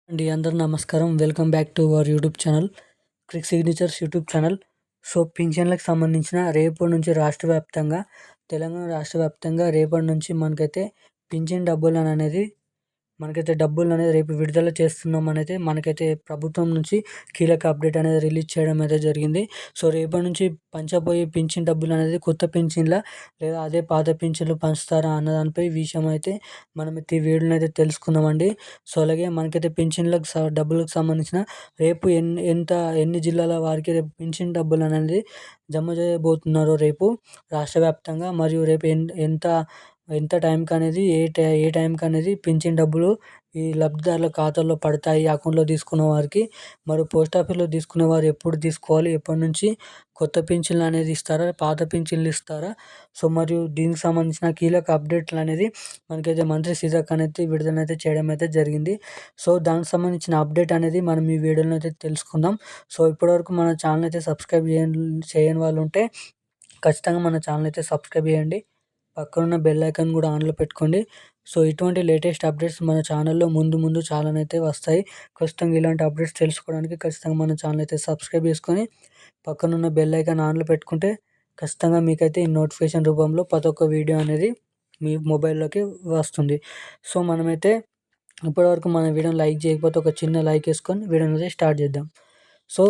అండి అందరూ నమస్కారం. Welcome back to our YouTube channel crick signatures YouTube channel. So పింఛన్లకు సంబంధించిన రేపటి నుంచి తెలంగాణ రాష్ట్ర వ్యాప్తంగా రేపటి నుంచి మనకైతే పింఛన్ డబ్బులు అనేది రేపు విడుదల చేస్తున్నాం అనేది మనకైతే ప్రభుత్వం నుంచి కీలక అప్డేట్ అనేది రిలీజ్ చేయడం అయితే జరిగింది. సో రేపటి నుంచి పంచబోయే పింఛన్ డబ్బులు అనేది కొత్త పింఛన్లా లేదా అదే పాత పింఛన్లు పంచుతారా అన్న దానిపై విషయం అయితే మనం ఈ వీడియోలో అయితే తెలుసుకుందామండి. సో అలాగే మనకైతే పింఛన్లకు డబ్బులకు సంబంధించిన రేపు ఎన్ని జిల్లాల వారికి రేపు పింఛన్ డబ్బులు అనేది జమ చేయబోతున్నారో రేపు రాష్ట్ర వ్యాప్తంగా, మరియు రేపు ఎంత ఎంత టైంకి అనేది ఏ టైంకి అనేది పింఛన్ డబ్బులు ఈ లబ్ధిదారుల ఖాతాల్లో పడతాయి, అకౌంట్లో తీసుకున్న వారికి. మరి పోస్ట్ ఆఫీస్లో తీసుకునే వారు ఎప్పుడు తీసుకోవాలి, ఎప్పటి నుంచి కొత్త పింఛన్లు అనేది ఇస్తారా, పాత పింఛన్లు ఇస్తారా? సో మరియు దీనికి సంబంధించిన కీలక అప్డేట్లు అనేది మనకైతే మంత్రి సీతక్క అనేది విడుదలైతే చేయడం అయితే జరిగింది. సో దానికి సంబంధించిన అప్డేట్ అనేది మనం ఈ వీడియోలో అయితే తెలుసుకుందాం. సో ఇప్పటివరకు మన ఛానల్ అయితే సబ్స్క్రైబ్ చేయని వాళ్ళు ఉంటే ఖచ్చితంగా మన ఛానల్ అయితే సబ్స్క్రైబ్ చేయండి. పక్కనున్న బెల్ ఐకాన్ కూడా ఆన్లో పెట్టుకోండి. సో ఇటువంటి లేటెస్ట్ అప్డేట్స్ మన ఛానల్లో ముందు చాలానైతే వస్తాయి. ఖచ్చితంగా ఇలాంటి అప్డేట్స్ తెలుసుకోవడానికి ఖచ్చితంగా మన ఛానల్ అయితే సబ్స్క్రైబ్ చేసుకొని పక్కనున్న బెల్ ఐకాన్ ఆన్లో పెట్టుకుంటే ఖచ్చితంగా మీకైతే ఈ నోటిఫికేషన్ రూపంలో ప్రతి ఒక్క వీడియో అనేది మీ మొబైల్లోకి వస్తుంది. సో మనమైతే ఇప్పటివరకు మన వీడియోని లైక్ చేయకపోతే ఒక చిన్న లైక్ వేసుకొని వీడియోని అయితే స్టార్ట్ చేద్దాం. సో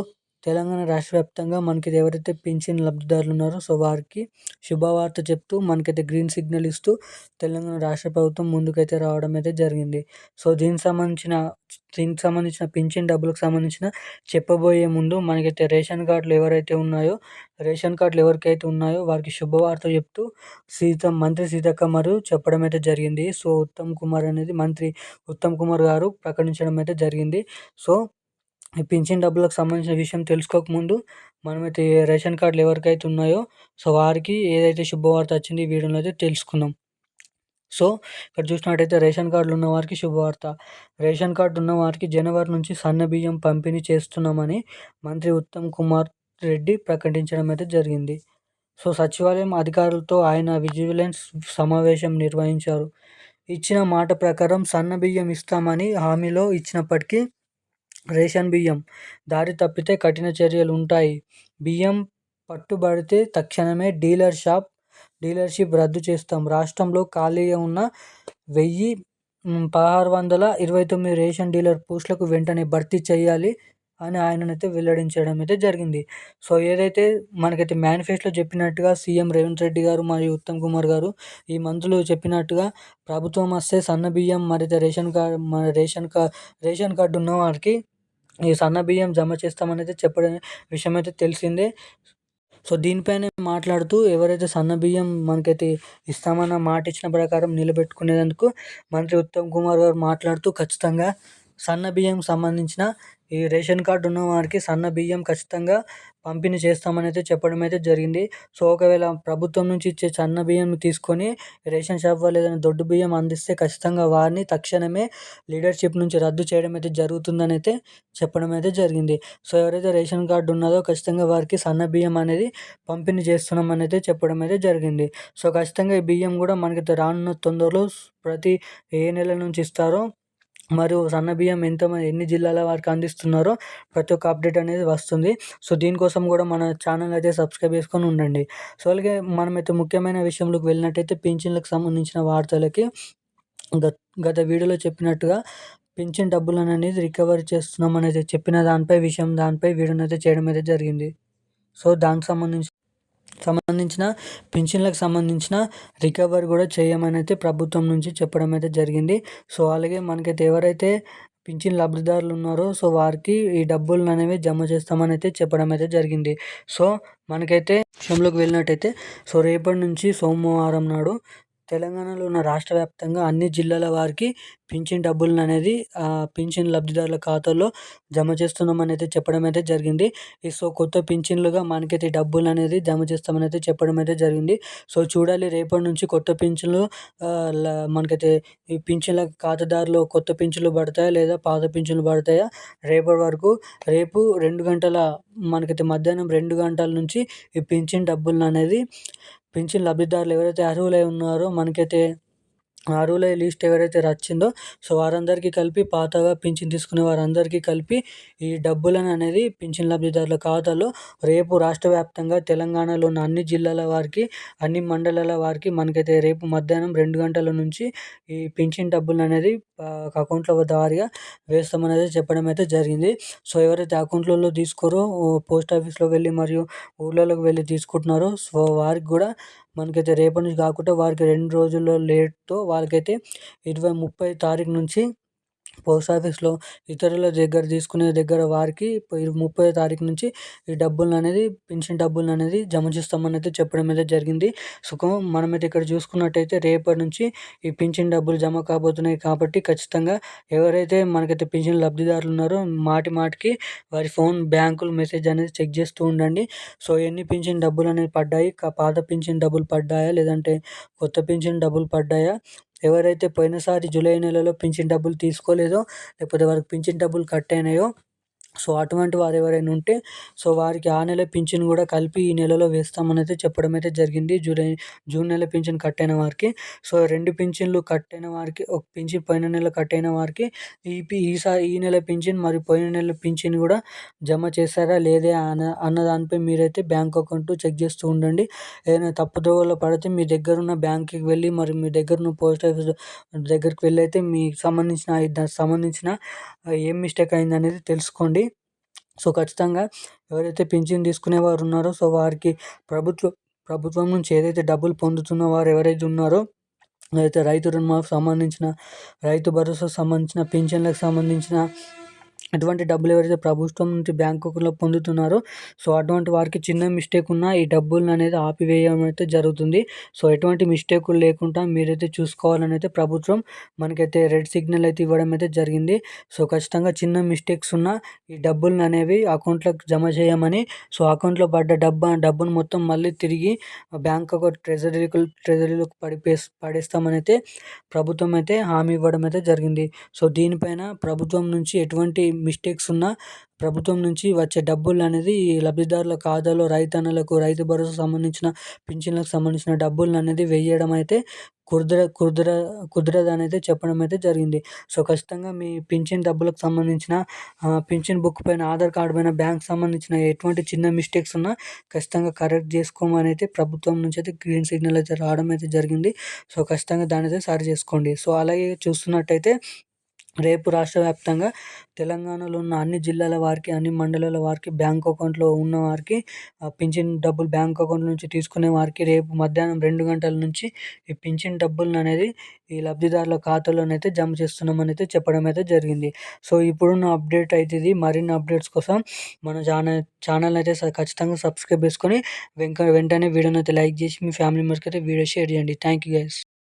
తెలంగాణ రాష్ట్ర వ్యాప్తంగా మనకి ఎవరైతే పింఛన్ లబ్ధిదారులు ఉన్నారో సో వారికి శుభవార్త చెప్తూ మనకైతే గ్రీన్ సిగ్నల్ ఇస్తూ తెలంగాణ రాష్ట్ర ప్రభుత్వం ముందుకైతే రావడం అయితే జరిగింది. సో దీనికి సంబంధించిన పింఛన్ డబ్బులకు సంబంధించిన చెప్పబోయే ముందు మనకైతే రేషన్ కార్డులు ఎవరికైతే ఉన్నాయో వారికి శుభవార్త చెప్తూ మంత్రి సీతక్క మరియు చెప్పడం అయితే జరిగింది. సో మంత్రి ఉత్తమ్ కుమార్ గారు ప్రకటించడం అయితే జరిగింది. సో ఈ పింఛన్ డబ్బులకు సంబంధించిన విషయం తెలుసుకోకముందు మనమైతే రేషన్ కార్డులు ఎవరికైతే ఉన్నాయో సో వారికి ఏదైతే శుభవార్త వచ్చింది ఈ వీడియోలో అయితే తెలుసుకుందాం. సో ఇక్కడ చూసినట్టయితే రేషన్ కార్డులు ఉన్న వారికి శుభవార్త. రేషన్ కార్డు ఉన్న వారికి జనవరి నుంచి సన్న బియ్యం పంపిణీ చేస్తున్నామని మంత్రి ఉత్తమ్ కుమార్ రెడ్డి ప్రకటించడం అయితే జరిగింది. సో సచివాలయం అధికారులతో ఆయన విజిలెన్స్ సమావేశం నిర్వహించారు. ఇచ్చిన మాట ప్రకారం సన్న బియ్యం ఇస్తామని హామీలో ఇచ్చినప్పటికీ రేషన్ బియ్యం దారి తప్పితే కఠిన చర్యలు ఉంటాయి. బియ్యం పట్టుబడితే తక్షణమే డీలర్షిప్ రద్దు చేస్తాం. రాష్ట్రంలో ఖాళీగా ఉన్న 1629 రేషన్ డీలర్ పోస్టులకు వెంటనే భర్తీ చేయాలి అని ఆయననైతే వెల్లడించడం అయితే జరిగింది. సో ఏదైతే మనకైతే మేనిఫెస్టోలో చెప్పినట్టుగా సీఎం రేవంత్ రెడ్డి గారు మరియు ఉత్తమ్ కుమార్ గారు ఈ మంత్రులు చెప్పినట్టుగా ప్రభుత్వం వస్తే సన్న బియ్యం మరియు రేషన్ కార్డు ఉన్న వారికి ఈ సన్న బియ్యం జమ చేస్తామనేది చెప్పడం విషయం అయితే తెలిసిందే. సో దీనిపైనే మాట్లాడుతూ ఎవరైతే సన్న బియ్యం మనకైతే ఇస్తామన్న మాట ఇచ్చిన ప్రకారం నిలబెట్టుకునేందుకు మంత్రి ఉత్తమ్ కుమార్ గారు మాట్లాడుతూ ఖచ్చితంగా సన్న బియ్యం సంబంధించిన ఈ రేషన్ కార్డు ఉన్న వారికి సన్న బియ్యం ఖచ్చితంగా పంపిణీ చేస్తామని అయితే చెప్పడం అయితే జరిగింది. సో ఒకవేళ ప్రభుత్వం నుంచి ఇచ్చే సన్న బియ్యం తీసుకొని రేషన్ షాప్ వాళ్ళు ఏదైనా దొడ్డు బియ్యం అందిస్తే ఖచ్చితంగా వారిని తక్షణమే లీడర్షిప్ నుంచి రద్దు చేయడం అయితే జరుగుతుందని అయితే చెప్పడం అయితే జరిగింది. సో ఎవరైతే రేషన్ కార్డు ఉన్నదో ఖచ్చితంగా వారికి సన్న బియ్యం అనేది పంపిణీ చేస్తున్నామని అయితే చెప్పడం అయితే జరిగింది. సో ఖచ్చితంగా ఈ బియ్యం కూడా మనకి రానున్న తొందరలో ప్రతి ఏ నెల నుంచి ఇస్తారో మరియు సన్న బియ్యం ఎన్ని జిల్లాల వారికి అందిస్తున్నారో ప్రతి ఒక్క అప్డేట్ అనేది వస్తుంది. సో దీనికోసం కూడా మన ఛానల్ అయితే సబ్స్క్రైబ్ చేసుకొని ఉండండి. సో అలాగే మనమైతే ముఖ్యమైన విషయంలోకి వెళ్ళినట్టయితే పింఛన్లకు సంబంధించిన వార్తలకి గత వీడియోలో చెప్పినట్టుగా పింఛన్ డబ్బులను అనేది రికవరీ చేస్తున్నాం అనేది చెప్పిన దానిపై వీడియోని అయితే చేయడం అయితే జరిగింది. సో దానికి సంబంధించిన పింఛన్లకు సంబంధించిన రికవరీ కూడా చేయమని అయితే ప్రభుత్వం నుంచి చెప్పడం అయితే జరిగింది. సో అలాగే మనకైతే ఎవరైతే పింఛన్ లబ్ధిదారులు ఉన్నారో సో వారికి ఈ డబ్బులు అనేవి జమ చేస్తామని అయితే చెప్పడం అయితే జరిగింది. సో మనకైతే విషయంలోకి వెళ్ళినట్టయితే సో రేపటి నుంచి సోమవారం నాడు తెలంగాణలో ఉన్న రాష్ట్ర వ్యాప్తంగా అన్ని జిల్లాల వారికి పింఛన్ డబ్బులను అనేది పింఛన్ లబ్ధిదారుల ఖాతాలో జమ చేస్తున్నామని అయితే చెప్పడం అయితే జరిగింది. సో కొత్త పింఛన్లుగా మనకైతే డబ్బులు అనేది జమ చేస్తామని అయితే చెప్పడం అయితే జరిగింది. సో చూడాలి రేపటి నుంచి కొత్త పింఛన్లు మనకైతే ఈ పింఛన్ల ఖాతాదారులు కొత్త పింఛన్లు పడతాయా లేదా పాత పింఛన్లు పడతాయా? రేపు 2 గంటల మనకైతే మధ్యాహ్నం 2 గంటల నుంచి ఈ పింఛన్ డబ్బులను అనేది పింఛన్ లబ్ధిదారులు ఎవరైతే అర్హులై ఉన్నారో మనకైతే అర్హుల లిస్ట్ ఎవరైతే వచ్చిందో సో వారందరికీ కలిపి పాతగా పింఛన్ తీసుకునే వారందరికీ కలిపి ఈ డబ్బులను అనేది పింఛన్ లబ్ధిదారుల ఖాతాలో రేపు రాష్ట్ర వ్యాప్తంగా తెలంగాణలో ఉన్న అన్ని జిల్లాల వారికి అన్ని మండలాల వారికి మనకైతే రేపు మధ్యాహ్నం 2 గంటల నుంచి ఈ పింఛన్ డబ్బులు అనేది అకౌంట్ల వారీగా వేస్తామనేది చెప్పడం అయితే జరిగింది. సో ఎవరైతే అకౌంట్లలో తీసుకోరో పోస్ట్ ఆఫీస్లో వెళ్ళి మరియు ఊళ్ళలోకి వెళ్ళి తీసుకుంటున్నారో సో వారికి కూడా మనకైతే రేపటి నుంచి కాకుండా వారికి 2 రోజుల్లో లేట్‌తో వాళ్ళకైతే 30 తారీఖు నుంచి పోస్ట్ ఆఫీస్‌లో ఇతరుల దగ్గర తీసుకునే దగ్గర వారికి 30వ తారీఖు నుంచి ఈ డబ్బులనేది పింఛన్ డబ్బులనేది జమ చేస్తామనైతే చెప్పడం అయితే జరిగింది. సో మనమైతే ఇక్కడ చూసుకున్నట్టయితే రేపటి నుంచి ఈ పింఛన్ డబ్బులు జమ కాబోతున్నాయి కాబట్టి ఖచ్చితంగా ఎవరైతే మనకైతే పింఛన్ లబ్ధిదారులు ఉన్నారో మాటికి వారి ఫోన్ బ్యాంకులు మెసేజ్ అనేది చెక్ చేస్తూ ఉండండి. సో ఎన్ని పింఛన్ డబ్బులనేవి పడ్డాయి, పాత పింఛన్ డబ్బులు పడ్డాయా లేదంటే కొత్త పింఛన్ డబ్బులు పడ్డాయా, ఎవరైతే పోయినసారి జూలై నెలలో పింఛన్ డబ్బులు తీసుకోలేదో లేకపోతే వారికి పింఛన్ డబ్బులు కట్ అయినాయో సో అటువంటి వారు ఎవరైనా ఉంటే సో వారికి ఆ నెల పింఛన్ కూడా కలిపి ఈ నెలలో వేస్తామనైతే చెప్పడం అయితే జరిగింది. జూన్ నెల పింఛన్ కట్ అయిన వారికి. సో 2 పింఛన్లు కట్ అయిన వారికి ఒక పింఛన్ పోయిన నెల కట్ అయిన వారికి ఈ నెల పింఛన్ మరియు పోయిన నెల పింఛన్ కూడా జమ చేశారా లేదా అన్న దానిపై మీరైతే బ్యాంక్ అకౌంట్ చెక్ చేస్తూ ఉండండి. ఏదైనా తప్పుదోవలో పడితే మీ దగ్గర ఉన్న బ్యాంక్‌కి వెళ్ళి మరి మీ దగ్గర ఉన్న పోస్ట్ ఆఫీస్ దగ్గరికి వెళ్ళి అయితే మీకు దానికి సంబంధించిన ఏం మిస్టేక్ అయిందనేది తెలుసుకోండి. సో ఖచ్చితంగా ఎవరైతే పింఛన్ తీసుకునేవారు ఉన్నారో సో వారికి ప్రభుత్వం నుంచి ఏదైతే డబ్బులు పొందుతున్న వారు ఎవరైతే ఉన్నారో అయితే రైతు రుణమాఫీకి సంబంధించిన, రైతు భరోసాకు సంబంధించిన, పింఛన్లకు సంబంధించిన ఎటువంటి డబ్బులు ఎవరైతే ప్రభుత్వం నుంచి బ్యాంక్ అకౌంట్‌లో పొందుతున్నారో సో అటువంటి వారికి చిన్న మిస్టేక్ ఉన్నా ఈ డబ్బులననేది ఆపివేయడం అయితే జరుగుతుంది. సో ఎటువంటి మిస్టేకులు లేకుండా మీరైతే చూసుకోవాలని అయితే ప్రభుత్వం మనకైతే రెడ్ సిగ్నల్ అయితే ఇవ్వడం అయితే జరిగింది. సో ఖచ్చితంగా చిన్న మిస్టేక్స్ ఉన్నా ఈ డబ్బులననేవి అకౌంట్‌లోకి జమ చేయమని, సో అకౌంట్‌లో పడ్డ డబ్బును మొత్తం మళ్ళీ తిరిగి బ్యాంక్ అకౌంట్ ట్రెజరీలోకి పడేస్తామని అయితే ప్రభుత్వం అయితే హామీ ఇవ్వడం అయితే జరిగింది. సో దీనిపైన ప్రభుత్వం నుంచి ఎటువంటి మిస్టేక్స్ ఉన్నా ప్రభుత్వం నుంచి వచ్చే డబ్బులనేది ఈ లబ్ధిదారుల ఖాతాలో రైతన్నలకు రైతు భరోసాకు సంబంధించిన, పింఛన్లకు సంబంధించిన డబ్బులనేది వేయడం అయితే కుదరదని అయితే చెప్పడం అయితే జరిగింది. సో ఖచ్చితంగా మీ పింఛన్ డబ్బులకు సంబంధించిన పింఛన్ బుక్ పైన, ఆధార్ కార్డ్ పైన, బ్యాంక్‌కి సంబంధించిన ఎటువంటి చిన్న మిస్టేక్స్ ఉన్నా ఖచ్చితంగా కరెక్ట్ చేసుకోమని అయితే ప్రభుత్వం నుంచి అయితే గ్రీన్ సిగ్నల్ అయితే రావడం అయితే జరిగింది. సో ఖచ్చితంగా దాన్నైతే సరి చేసుకోండి. సో అలాగే చూస్తున్నట్టయితే రేపు రాష్ట్ర వ్యాప్తంగా తెలంగాణలో ఉన్న అన్ని జిల్లాల వారికి, అన్ని మండలాల వారికి, బ్యాంక్ అకౌంట్‌లో ఉన్న వారికి పింఛన్ డబ్బులు బ్యాంక్ అకౌంట్ నుంచి తీసుకునే వారికి రేపు మధ్యాహ్నం 2 గంటల నుంచి ఈ పింఛన్ డబ్బులననేది ఈ లబ్ధిదారుల ఖాతాలోనైతే జమ చేస్తున్నామని అయితే చెప్పడం అయితే జరిగింది. సో ఇప్పుడున్న అప్డేట్ అయితే ఇది. మరిన్ని అప్డేట్స్ కోసం మన ఛానల్ అయితే ఖచ్చితంగా సబ్స్క్రైబ్ చేసుకొని వెంటనే వీడియోని అయితే లైక్ చేసి మీ ఫ్యామిలీ మెంబర్స్‌కి అయితే వీడియో షేర్ చేయండి. Thank you guys.